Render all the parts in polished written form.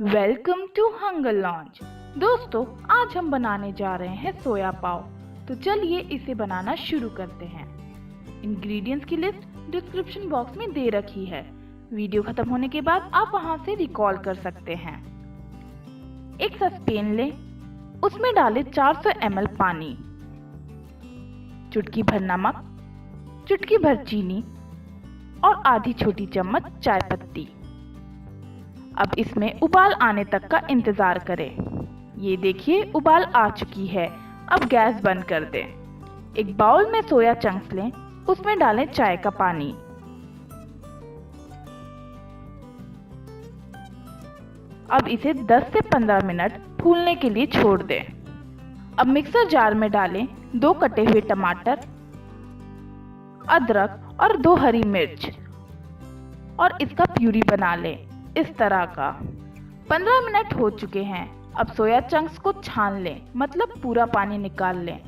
Welcome to hunger launch. दोस्तों, आज हम बनाने जा रहे हैं सोया पाव। तो चलिए इसे बनाना शुरू करते हैं। इंग्रेडिएंट्स की लिस्ट डिस्क्रिप्शन बॉक्स में दे रखी है। वीडियो खत्म होने के बाद आप वहां से रिकॉल कर सकते हैं। एक सॉसपैन लें, उसमें डालें 400 ml पानी, चुटकी भर नमक, चुटकी भर चीनी और आधी छोटी चम्मच चाय पत्ती। अब इसमें उबाल आने तक का इंतजार करें। ये देखिए उबाल आ चुकी है। अब गैस बंद कर दें। एक बाउल में सोया चंक्स लें, उसमें डालें चाय का पानी। अब इसे 10 से 15 मिनट फूलने के लिए छोड़ दें। अब मिक्सर जार में डालें 2 कटे हुए टमाटर, अदरक और 2 हरी मिर्च और इसका प्यूरी बना लें इस तरह का। 15 मिनट हो चुके हैं। अब सोया चंक्स को छान लें, मतलब पूरा पानी निकाल लें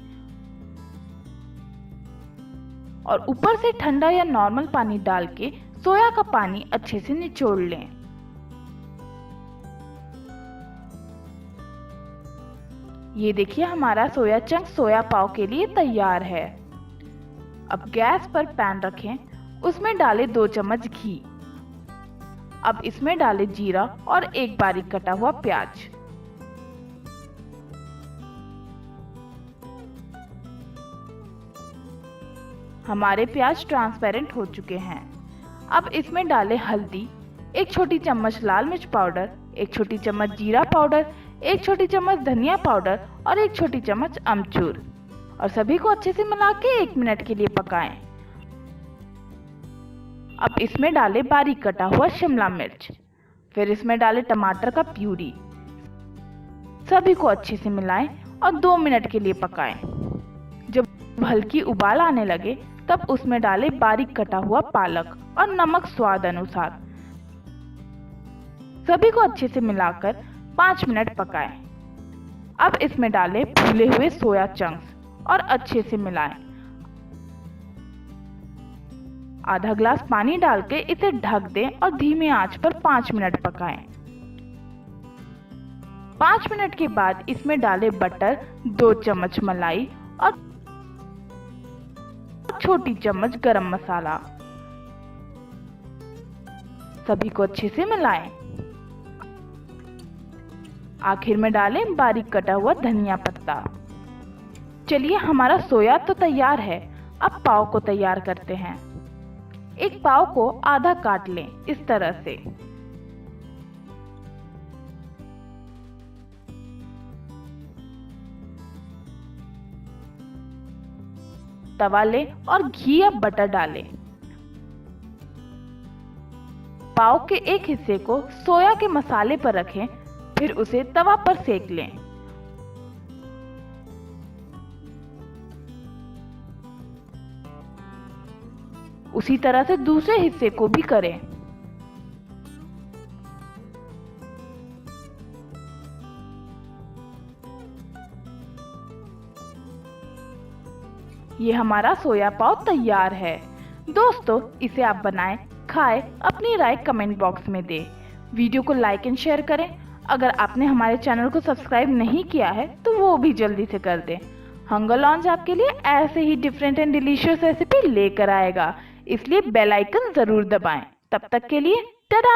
और ऊपर से ठंडा या नॉर्मल पानी डाल के सोया का पानी अच्छे से निचोड़ लें। ये देखिए हमारा सोया चंक सोया पाव के लिए तैयार है। अब गैस पर पैन रखें, उसमें डालें 2 चम्मच घी। अब इसमें डालें जीरा और एक बारीक कटा हुआ प्याज। हमारे प्याज ट्रांसपेरेंट हो चुके हैं। अब इसमें डालें हल्दी, 1 छोटी चम्मच लाल मिर्च पाउडर, 1 छोटी चम्मच जीरा पाउडर, 1 छोटी चम्मच धनिया पाउडर और 1 छोटी चम्मच अमचूर और सभी को अच्छे से मिला के 1 मिनट के लिए पकाएं। अब इसमें डालें बारीक कटा हुआ शिमला मिर्च, फिर इसमें डालें टमाटर का प्यूरी। सभी को अच्छे से मिलाएं और 2 मिनट के लिए पकाएं। जब हल्की उबाल आने लगे तब उसमें डालें बारीक कटा हुआ पालक और नमक स्वाद अनुसार। सभी को अच्छे से मिलाकर 5 मिनट पकाएं। अब इसमें डालें फूले हुए सोया चंक्स और अच्छे से मिलाएं। आधा ग्लास पानी डाल के इसे ढक दें और धीमे आंच पर 5 मिनट पकाएं। 5 मिनट के बाद इसमें डालें बटर, 2 चम्मच मलाई और छोटी चम्मच गरम मसाला। सभी को अच्छे से मिलाएं। आखिर में डालें बारीक कटा हुआ धनिया पत्ता। चलिए हमारा सोया तो तैयार है। अब पाव को तैयार करते हैं। एक पाव को आधा काट लें इस तरह से। तवा लें और घी या बटर डालें। पाव के एक हिस्से को सोया के मसाले पर रखें, फिर उसे तवा पर सेक लें। उसी तरह से दूसरे हिस्से को भी करें। ये हमारा सोया पाव तैयार है। दोस्तों, इसे आप बनाएं, खाएं, अपनी राय कमेंट बॉक्स में दें। वीडियो को लाइक एंड शेयर करें। अगर आपने हमारे चैनल को सब्सक्राइब नहीं किया है तो वो भी जल्दी से कर दें। हंगर लॉन्च आपके लिए ऐसे ही डिफरेंट एंड डिलीशियस रेसिपी लेकर आएगा, इसलिए बेल आइकन जरूर दबाएं। तब तक के लिए टाटा।